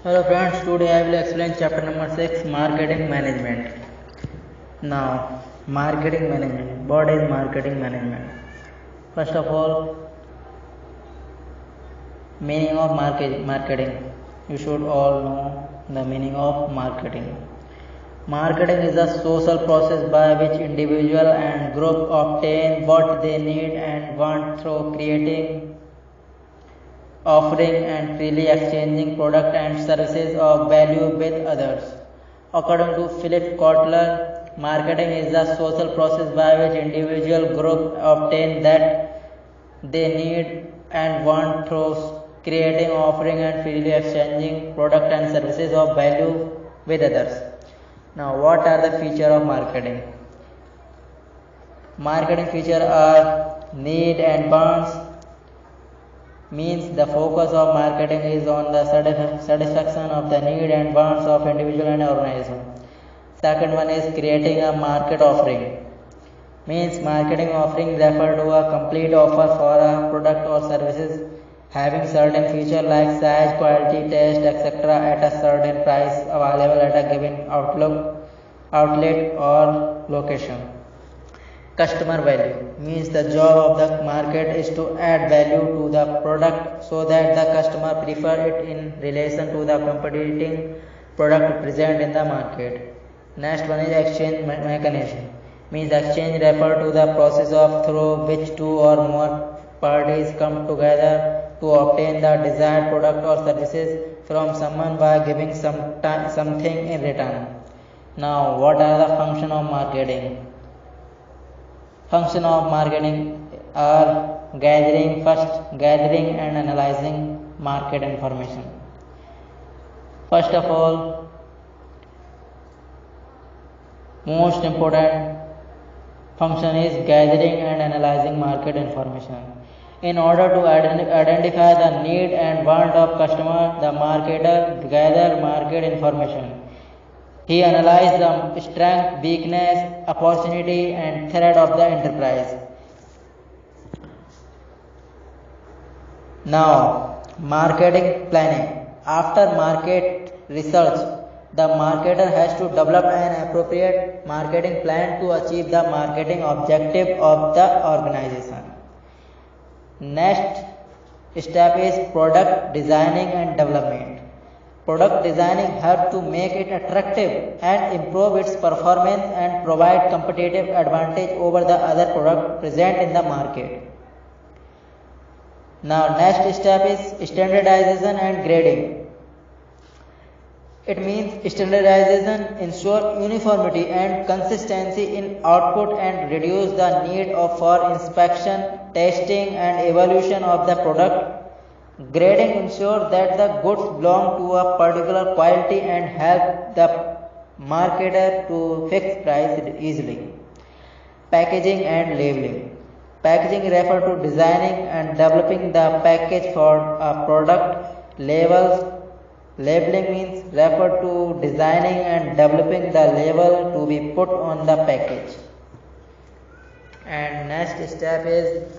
Hello friends, today I will explain chapter number 6, marketing management. Now, marketing management. What is marketing management? First of all, meaning of marketing. You should all know the meaning of marketing. Marketing is a social process by which individual and group obtain what they need and want through creating, offering and freely exchanging products and services of value with others. According to Philip Kotler, marketing is the social process by which individual group obtain that they need and want through creating, offering and freely exchanging products and services of value with others. Now, what are the features of marketing? Marketing features are need and wants. Means the focus of marketing is on the satisfaction of the need and wants of individual and organization. Second one is creating a market offering. Means marketing offering refer to a complete offer for a product or services having certain features like size, quality, taste, etc. at a certain price available at a given outlet or location. Customer value means the job of the market is to add value to the product so that the customer prefer it in relation to the competing product present in the market. Next one is exchange mechanism. Means exchange refer to the process of through which two or more parties come together to obtain the desired product or services from someone by giving something in return. Now, what are the function of marketing? Function of marketing are gathering and analyzing market information. First of all, most important function is gathering and analyzing market information. In order to identify the need and want of customer, the marketer gather market information. He analyzed the strength, weakness, opportunity and threat of the enterprise. Now, marketing planning. After market research, the marketer has to develop an appropriate marketing plan to achieve the marketing objective of the organization. Next step is product designing and development. Product designing helps to make it attractive and improve its performance and provide competitive advantage over the other product present in the market. Now, next step is standardization and grading. It means standardization ensures uniformity and consistency in output and reduce the need for inspection, testing and evaluation of the product. Grading ensures that the goods belong to a particular quality and help the marketer to fix price easily. Packaging and labeling. Packaging refers to designing and developing the package for a product. Labeling means refer to designing and developing the label to be put on the package. And next step is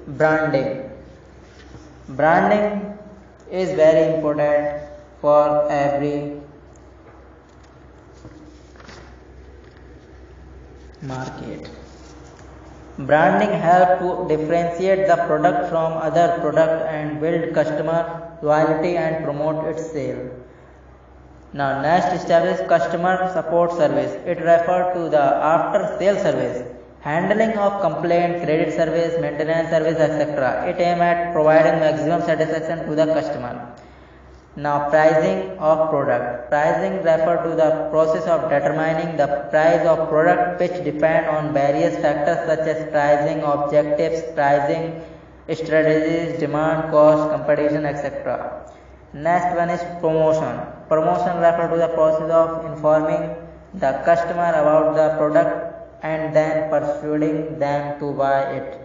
branding. Branding is very important for every market. Branding helps to differentiate the product from other products and build customer loyalty and promote its sale. Now, next step is customer support service. It refers to the after sale service, handling of complaint, credit service, maintenance service, etc. It aims at providing maximum satisfaction to the customer. Now, pricing of product. Pricing refers to the process of determining the price of product which depend on various factors such as pricing objectives, pricing strategies, demand, cost, competition, etc. Next one is promotion. Promotion refers to the process of informing the customer about the product and then persuading them to buy it.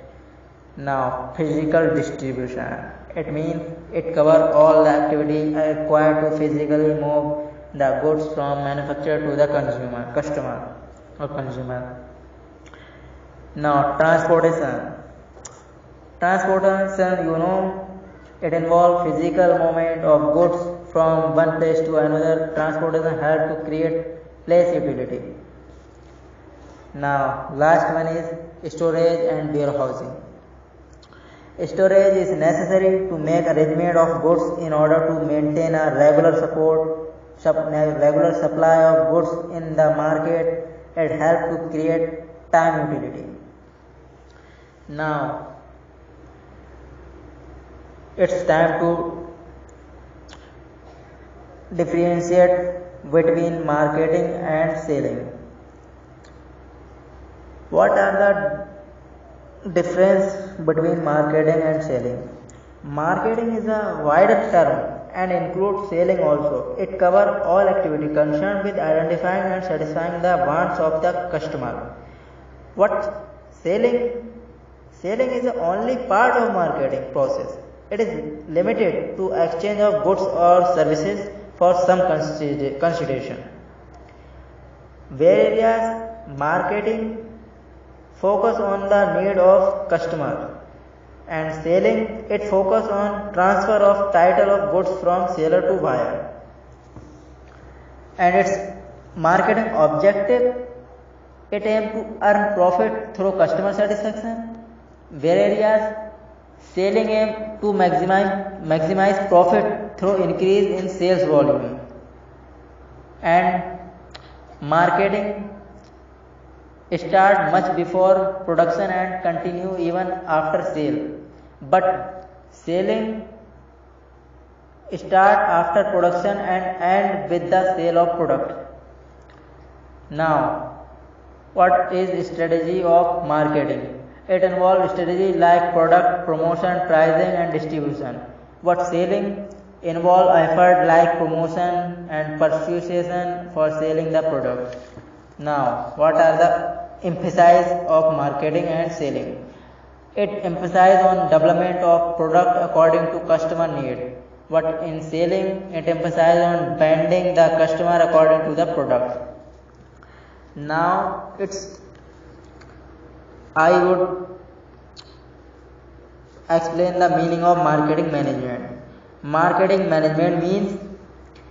Now, physical distribution. It means it covers all the activity required to physically move the goods from manufacturer to the customer or consumer. Now, transportation. Transportation, it involves physical movement of goods from one place to another. Transportation help to create place utility. Now, last one is storage and warehousing. Storage is necessary to make arrangement of goods in order to maintain a regular supply of goods in the market. It helps to create time utility. Now, it's time to differentiate between marketing and selling. What are the difference between marketing and selling? Marketing is a wider term and includes selling also. It covers all activity concerned with identifying and satisfying the wants of the customer. What selling? Selling is the only part of marketing process. It is limited to exchange of goods or services for some consideration. Whereas marketing focus on the need of customer, and selling it focus on transfer of title of goods from seller to buyer. And its marketing objective, it aims to earn profit through customer satisfaction, whereas selling aim to maximize profit through increase in sales volume. And marketing start much before production and continue even after sale, but selling start after production and end with the sale of product. Now, what is strategy of marketing? It involves strategy like product promotion, pricing and distribution. What selling involve effort like promotion and persuasion for selling the product. Now, what are the emphasis of marketing and selling? It emphasizes on development of product according to customer need. But in selling, it emphasizes on bending the customer according to the product. Now, I would explain the meaning of marketing management. Marketing management means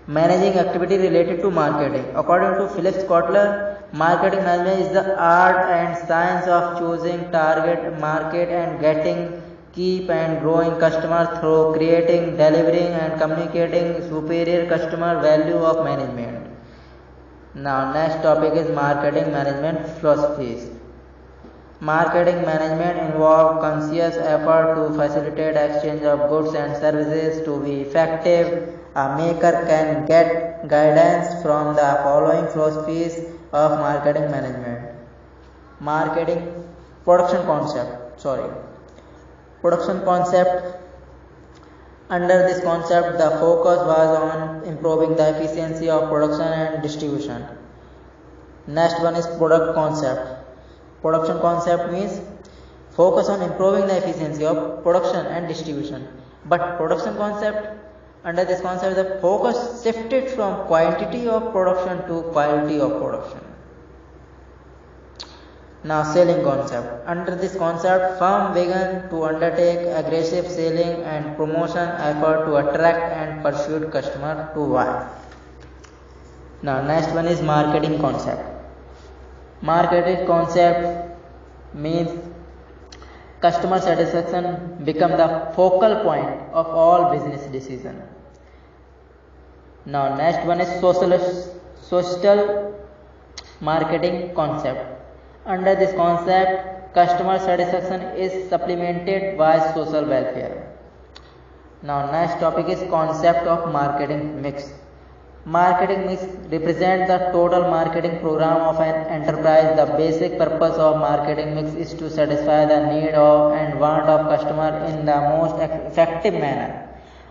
managing activity related to marketing. According to Philip Kotler, marketing management is the art and science of choosing target market and getting, keep and growing customer through creating, delivering and communicating superior customer value of management. Now, next topic is marketing management philosophies. Marketing management involves conscious effort to facilitate exchange of goods and services. To be effective, a maker can get guidance from the following philosophies of marketing management. Production concept. Under this concept, the focus was on improving the efficiency of production and distribution. Next one is product concept. Production concept means focus on improving the efficiency of production and distribution. But production concept, under this concept, the focus shifted from quantity of production to quality of production. Now, selling concept. Under this concept, firm began to undertake aggressive selling and promotion effort to attract and pursue customer to buy. Now, next one is marketing concept. Marketing concept means customer satisfaction become the focal point of all business decision. Now, next one is social marketing concept. Under this concept, customer satisfaction is supplemented by social welfare. Now, next topic is concept of marketing mix. Marketing mix represents the total marketing program of an enterprise. The basic purpose of marketing mix is to satisfy the need of and want of customer in the most effective manner.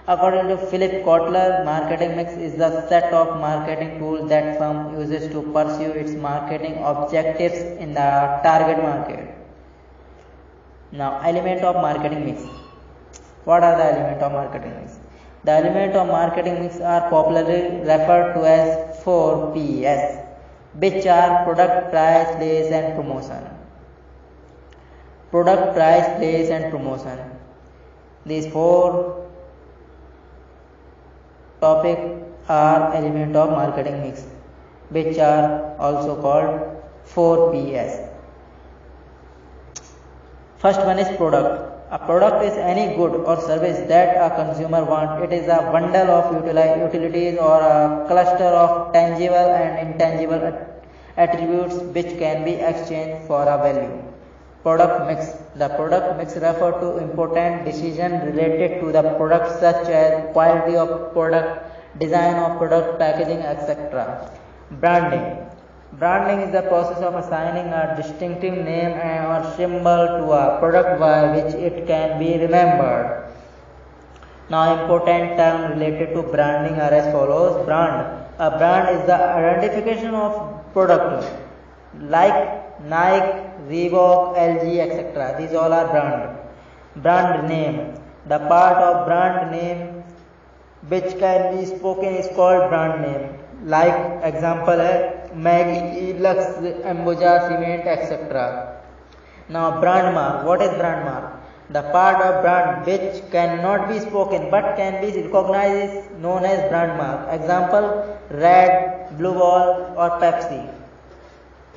According to Philip Kotler, marketing mix is the set of marketing tools that firm uses to pursue its marketing objectives in the target market. Now, element of marketing mix. What are the elements of marketing mix? The elements of marketing mix are popularly referred to as 4Ps, which are product, price, place and promotion. Product, price, place and promotion. These four topic are element of marketing mix, which are also called 4Ps. First one is product. A product is any good or service that a consumer wants. It is a bundle of utilities or a cluster of tangible and intangible attributes which can be exchanged for a value. Product mix. The product mix refers to important decisions related to the product such as quality of product, design of product, packaging, etc. Branding. Branding is the process of assigning a distinctive name or symbol to a product by which it can be remembered. Now, important terms related to branding are as follows. Brand. A brand is the identification of product like Nike, Reebok, LG, etc. These all are brand. Brand name. The part of brand name which can be spoken is called brand name. Like example है Maggi, Lux, Ambuja, Cement, etc. Now brand mark. What is brand mark? The part of brand which cannot be spoken but can be recognized is known as brand mark. Example Red, Blue Ball or Pepsi.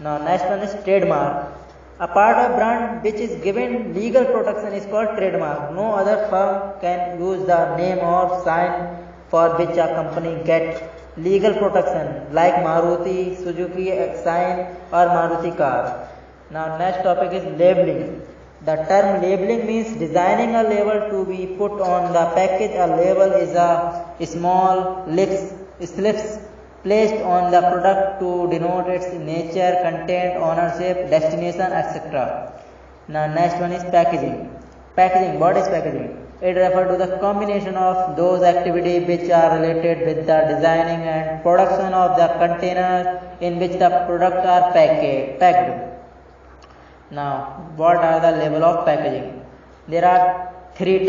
Now next one is trademark. A part of brand which is given legal protection is called trademark. No other firm can use the name or sign for which a company gets legal protection like Maruti, Suzuki sign or Maruti car. Now next topic is labeling. The term labeling means designing a label to be put on the package. A label is a small slips placed on the product to denote its nature, content, ownership, destination, etc. Now next one is packaging. Packaging. What is packaging? It refers to the combination of those activities which are related with the designing and production of the containers in which the products are packed. Now, what are the level of packaging? There are three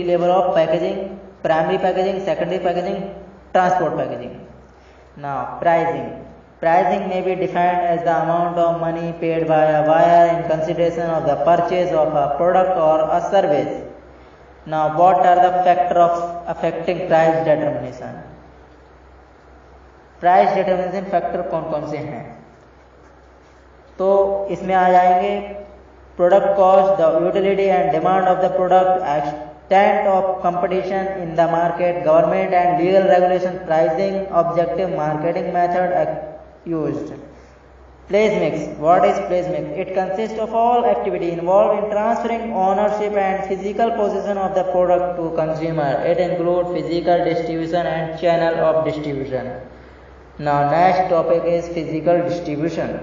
level of packaging: primary packaging, secondary packaging, transport packaging. Now, pricing. Pricing may be defined as the amount of money paid by a buyer in consideration of the purchase of a product or a service. Now, what are the factors of affecting price determination? Price determination factor कौन कौन से हैं? तो इसमें आ जाएंगे product cost, the utility and demand of the product, extent of competition in the market, government and legal regulation, pricing, objective marketing method used. Place mix. What is place mix? It consists of all activity involved in transferring ownership and physical possession of the product to consumer. It includes physical distribution and channel of distribution. Now next topic is physical distribution.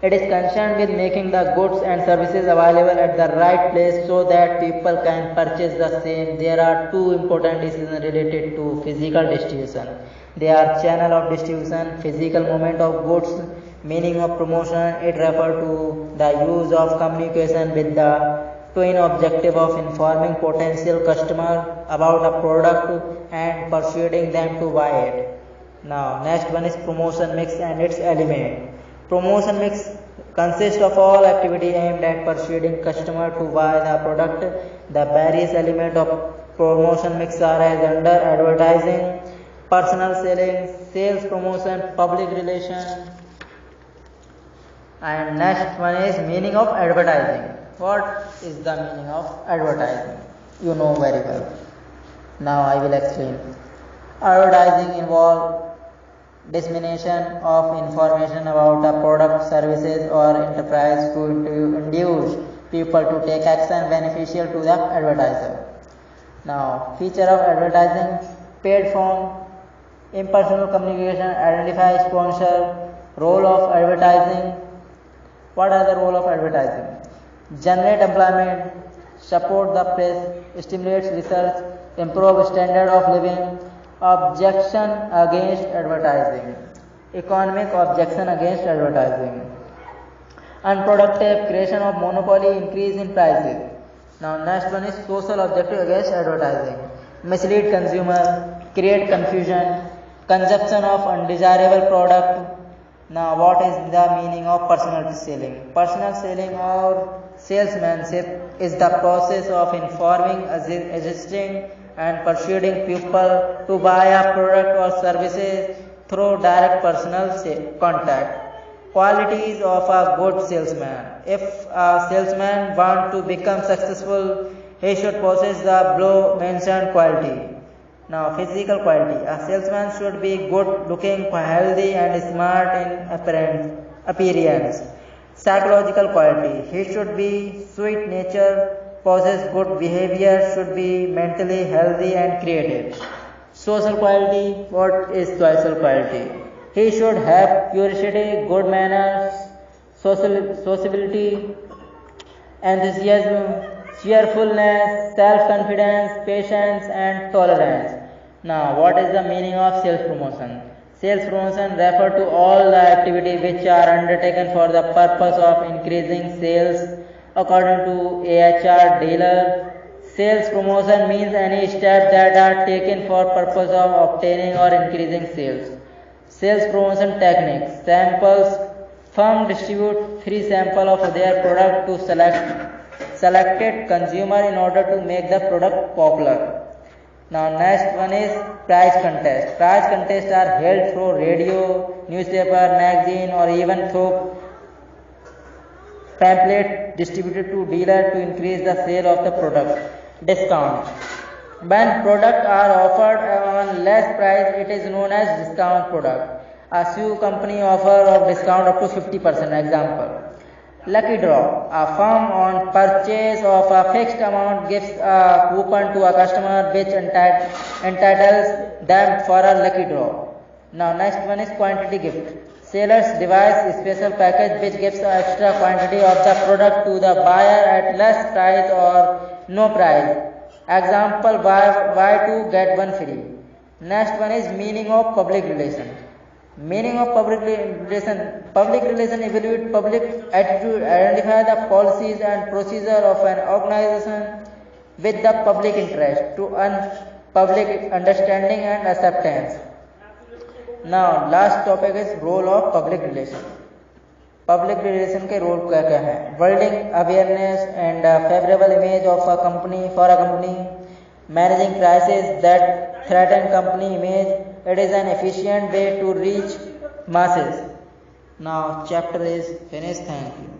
It is concerned with making the goods and services available at the right place so that people can purchase the same. There are two important decisions related to physical distribution. They are channel of distribution, physical movement of goods, meaning of promotion. It refers to the use of communication with the twin objective of informing potential customer about a product and persuading them to buy it. Now next one is promotion mix and its element. Promotion mix consists of all activity aimed at persuading customer to buy the product. The various elements of promotion mix are as under: advertising, personal selling, sales promotion, public relation. And next one is meaning of advertising. What is the meaning of advertising? You know very well. Now I will explain. Advertising involves dissemination of information about a product, services or enterprise to induce people to take action beneficial to the advertiser. Now feature of advertising: paid form, impersonal communication, identify sponsor. Role of advertising. What are the role of advertising? Generate employment, support the press, stimulates research, improve standard of living. Objection against advertising. Economic objection against advertising. Unproductive, creation of monopoly, increase in prices. Now next one is social objective against advertising. Mislead consumer, create confusion, consumption of undesirable product. Now what is the meaning of personal selling? Personal selling or salesmanship is the process of informing, assisting and persuading people to buy a product or services through direct personal contact. Qualities of a good salesman. If a salesman wants to become successful, he should possess the below mentioned quality. Now, physical quality. A salesman should be good looking, healthy, and smart in appearance. Psychological quality. He should be sweet nature, possess good behavior, should be mentally healthy and creative. Social quality. What is social quality? He should have curiosity, good manners, sociability, enthusiasm, cheerfulness, self-confidence, patience, and tolerance. Now, what is the meaning of sales promotion? Sales promotion refer to all the activities which are undertaken for the purpose of increasing sales according to AHR dealer. Sales promotion means any step that are taken for purpose of obtaining or increasing sales. Sales promotion techniques. Samples. Firm distribute free sample of their product to selected consumer in order to make the product popular. Now next one is price contest. Price contests are held through radio, newspaper, magazine, or even through pamphlet distributed to dealer to increase the sale of the product. Discount. When products are offered on less price, it is known as discount product. A shoe company offer of discount up to 50%. Example. Lucky draw. A firm on purchase of a fixed amount gives a coupon to a customer which entitles them for a lucky draw. Now next one is quantity gift. Sellers devise a special package which gives an extra quantity of the product to the buyer at less price or no price. Example, buy 2 get 1 free. Next one is meaning of public relation. Meaning of public relation. Public relation evaluate public attitude, identify the policies and procedure of an organization with the public interest to earn public understanding and acceptance. Now last topic is role of public relation. Public relation के role क्या क्या है? Building awareness and favorable image of a company for a company, managing crises that threaten company image. It is an efficient way to reach masses. Now chapter is finished. Thank you.